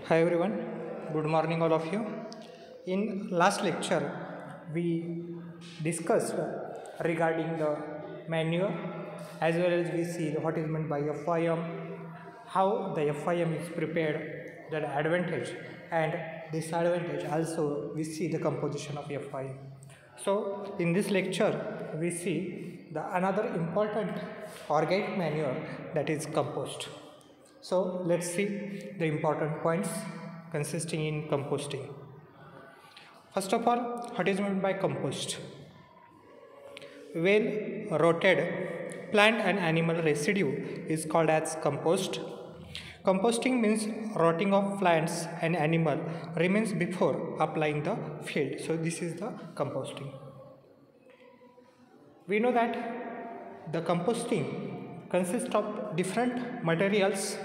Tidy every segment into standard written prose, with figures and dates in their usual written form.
Hi everyone, good morning all of you. In last lecture, we discussed regarding the manure as well as we see what is meant by FIM, how the FIM is prepared, the advantage and disadvantage. Also, we see the composition of FIM. So, in this lecture, we see the another important organic manure, that is compost. So let's see the important points consisting in composting. First of all, what is meant by compost? When rotted plant and animal residue is called as compost. Composting means rotting of plants and animal remains before applying the field. So this is the composting. We know that the composting consists of different materials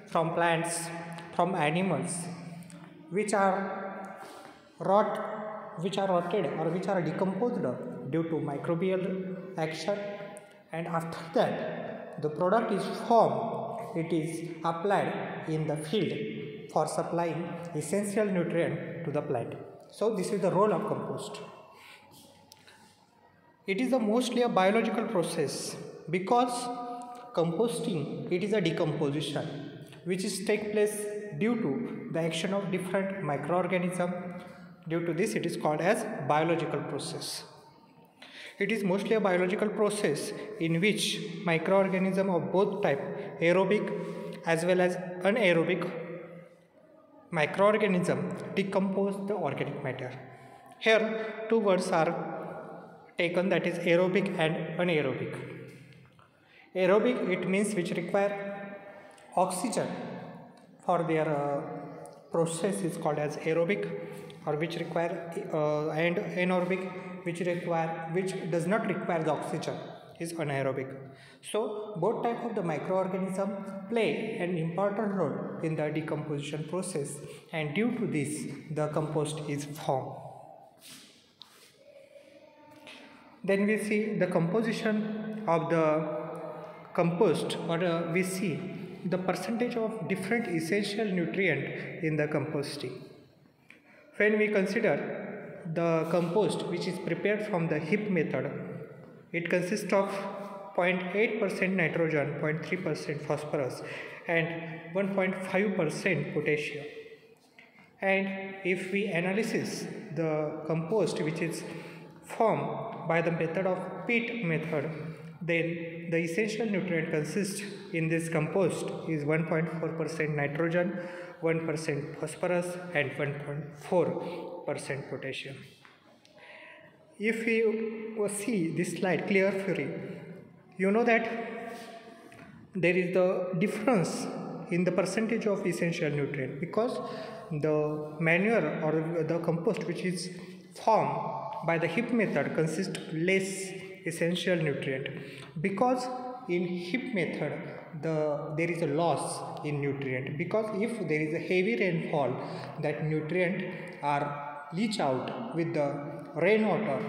from plants, from animals, which are rotted or which are decomposed due to microbial action, and after that the product is formed. It is applied in the field for supplying essential nutrient to the plant. So this is the role of compost. It is mostly a biological process because composting, it is a decomposition which is take place due to the action of different microorganisms. Due to this, it is called as biological process. It is mostly a biological process in which microorganisms of both type, aerobic as well as anaerobic microorganisms, decompose the organic matter. Here two words are taken, that is aerobic and anaerobic. Aerobic, it means which require oxygen for their process is called as aerobic, or which require and anaerobic which does not require the oxygen is anaerobic. So both type of the microorganism play an important role in the decomposition process, and due to this the compost is formed. Then we see the composition of the compost, or we see the percentage of different essential nutrient in the composting. When we consider the compost which is prepared from the heap method, it consists of 0.8% nitrogen, 0.3% phosphorus and 1.5% potassium. And if we analysis the compost which is formed by the method of pit method, then the essential nutrient consists in this compost is 1.4% nitrogen, 1% phosphorus and 1.4% potassium. If we see this slide clearly, you know that there is the difference in the percentage of essential nutrient, because the manure or the compost which is formed by the heap method consists less essential nutrient, because in heap method there is a loss in nutrient, because if there is a heavy rainfall, that nutrient are leach out with the rainwater,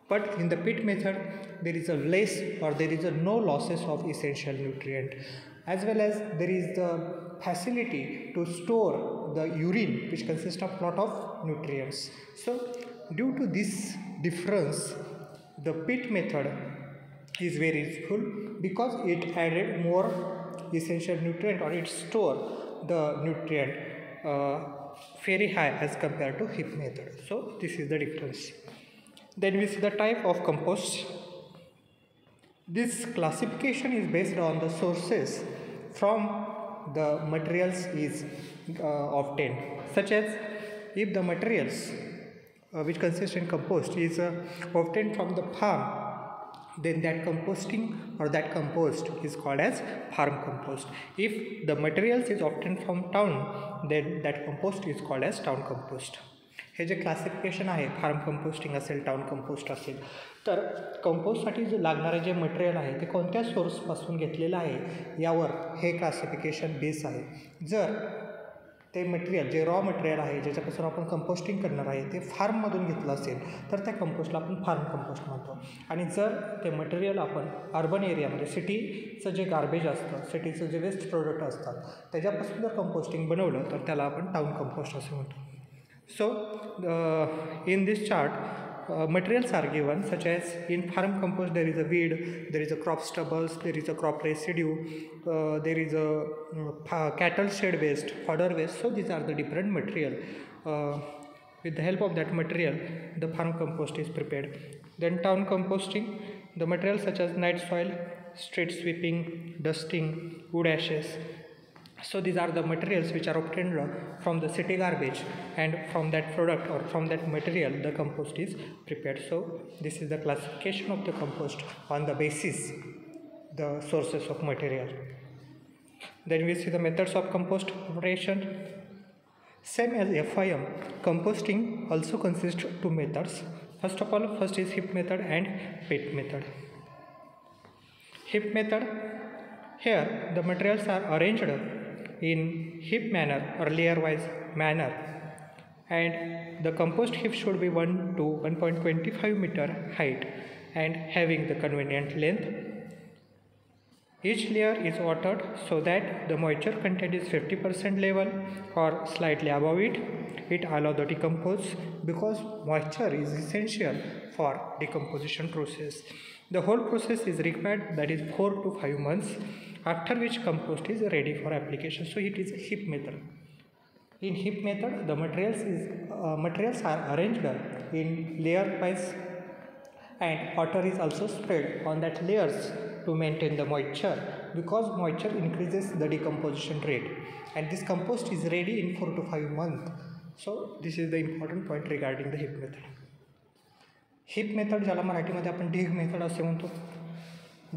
but in the pit method there is a less or there is a no losses of essential nutrient, as well as there is the facility to store the urine which consists of lot of nutrients. So due to this difference, the pit method is very useful because it added more essential nutrient, or it store the nutrient very high as compared to heap method. So this is the difference. Then we see the type of compost. This classification is based on the sources from the materials is obtained, such as if the materials which consist in compost is obtained from the farm, then that composting or that compost is called as farm compost. If the materials is obtained from town, then that compost is called as town compost. Hey J classification आहे, farm composting असेल, town compost असेल, तर कंपोस्टसाठी जे लागणारे जे material आहे ते कोणत्या सोर्सपासून घेतलेलं आहे यावर हे क्लासिफिकेशन बेस आहे. जर ते मटेरियल जे रॉ मटेरियल आहे ज्याच्यापासून आपण कंपोस्टिंग करणार आहे ते फार्ममधून घेतलं असेल तर त्या कंपोस्टला आपण फार्म कंपोस्ट म्हणतो. आणि जर ते मटेरियल आपण अर्बन एरियामध्ये सिटीचं जे गार्बेज असतं, सिटीचं जे वेस्ट प्रोडक्ट असतात त्याच्यापासून जर कंपोस्टिंग बनवलं तर त्याला आपण टाउन कंपोस्ट असं म्हणतो. So in this chart materials are given, such as in farm compost there is a weed, there is a crop stubbles, there is a crop residue, there is a cattle shed waste, fodder waste. So these are the different material. With the help of that material the farm compost is prepared. Then town composting, the materials such as night soil, street sweeping, dusting, wood ashes. So these are the materials which are obtained from the city garbage, and from that product or from that material the compost is prepared. So this is the classification of the compost on the basis the sources of material. Then we see the methods of compost preparation. Same as FIM, composting also consists of two methods. First of all, first is heap method and pit method. Heap method, here the materials are arranged in heap manner or layer wise manner, and the compost heap should be 1 to 1.25 meter height and having the convenient length. Each layer is watered so that the moisture content is 50% level or slightly above it. It allows the decompose because moisture is essential for decomposition process. The whole process is required, that is 4 to 5 months, after which compost is ready for application. So it is a heap method. In heap method the materials are arranged in layer wise, and water is also spread on that layers to maintain the moisture, because moisture increases the decomposition rate, and this compost is ready in 4 to 5 months. So this is the important point regarding the heap method. heap method ज्याला मराठीमध्ये आपण ढीग method असे म्हणतो,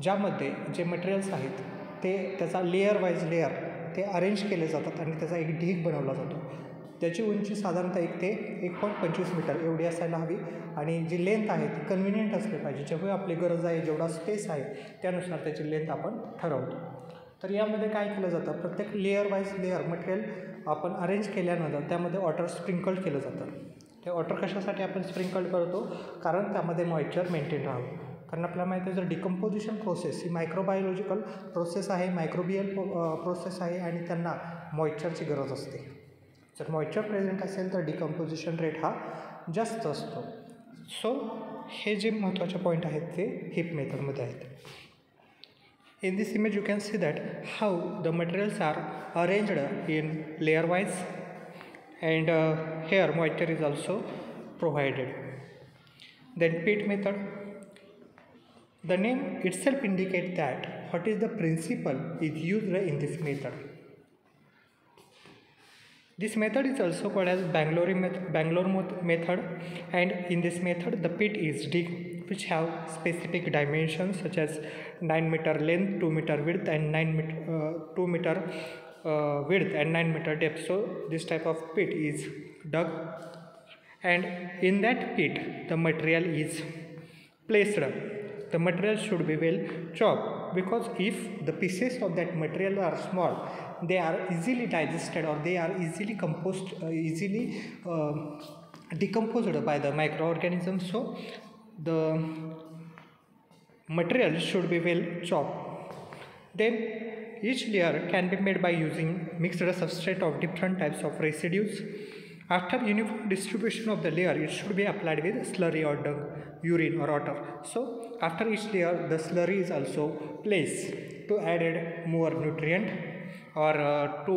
ज्यामध्ये जे materials आहेत ते त्याचा लेयर वाईज लेयर ते अरेंज केले जातात आणि त्याचा एक ढीग बनवला जातो. त्याची उंची साधारणतः 1 ते 1.25 मीटर एवढी असायला हवी, आणि जी लेंथ आहे ती कन्व्हिनियंट असली पाहिजे. जेव्हा आपली गरज आहे, जेवढा स्पेस आहे त्यानुसार त्याची लेंथ आपण ठरवतो. तर यामध्ये काय केलं जातं, प्रत्येक लेयर वाईज लेयर मटेरियल आपण अरेंज केल्यानंतर त्यामध्ये वॉटर स्प्रिंकल केलं जातं. ते वॉटर कशासाठी आपण स्प्रिंकल करतो, कारण त्यामध्ये मॉइश्चर मेंटेन राहावं. कारण आपल्याला माहिती आहे जर डिकम्पोजिशन प्रोसेस ही मायक्रोबायोलॉजिकल प्रोसेस आहे, मायक्रोबियल प्रोसेस आहे, आणि त्यांना मॉइश्चरची गरज असते. जर मॉइश्चर प्रेझेंट असेल तर डिकम्पोजिशन रेट हा जास्त असतो. सो हे जे महत्त्वाचे पॉईंट आहेत ते हिप मेथडमध्ये आहेत. In this image you can see that how the materials are arranged in layer wise, and here moisture is also provided. Then pit method, the name itself indicates that what is the principle is used in this method. This method is also called as Bangalore method, and in this method the pit is dig which have specific dimensions such as 9 meter length, 2 meter width, and 2 meter width and 9 meter depth. So this type of pit is dug, and in that pit the material is placed. The material should be well chopped, because if the pieces of that material are small, they are easily digested or they are easily decomposed by the microorganisms. So the material should be well chopped. Then each layer can be made by using mixed substrate of different types of residues. After uniform distribution of the layer, it should be applied with slurry or dung, urine or water. So after each layer the slurry is also placed to add more nutrient or to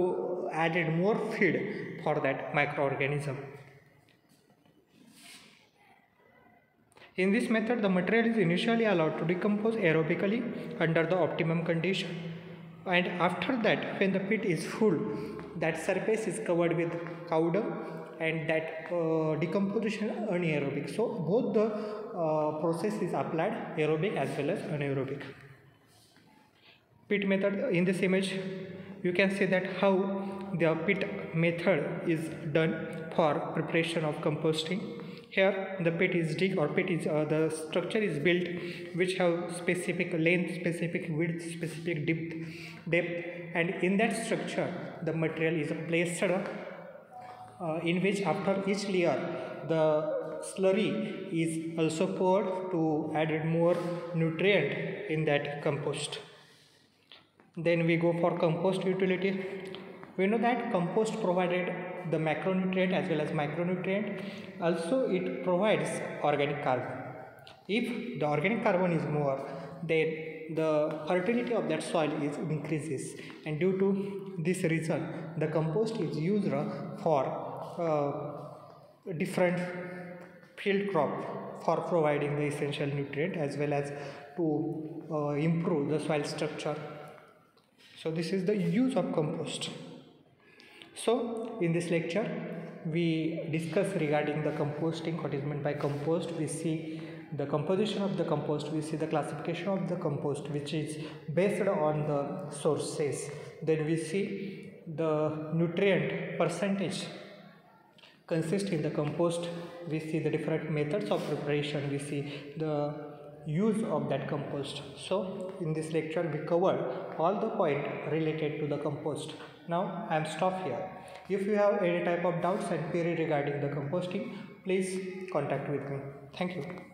added more feed for that microorganism. In this method the material is initially allowed to decompose aerobically under the optimum condition, and after that when the pit is full, that surface is covered with cow dung, and that decomposition anaerobic. So both the process is applied, aerobic as well as anaerobic. Pit method, in this image you can see that how the pit method is done for preparation of composting. Here the pit is dig or pit is the structure is built which have specific length, specific width, specific depth, and in that structure the material is placed in which after each layer the slurry is also poured to add more nutrient in that compost. Then we go for compost utility. We know that compost provided the macronutrient as well as micronutrient. Also it provides organic carbon. If the organic carbon is more, then the fertility of that soil is increases, and due to this reason the compost is used for different field crop for providing the essential nutrient as well as to improve the soil structure. So this is the use of compost. So in this lecture we discuss regarding the composting, what is meant by compost. We see the composition of the compost, we see the classification of the compost which is based on the sources. Then we see the nutrient percentage consist in the compost. We see the different methods of preparation, we see the use of that compost. So in this lecture we covered all the points related to the compost. Now I am stop here. If you have any type of doubts and query regarding the composting, please contact with me. Thank you.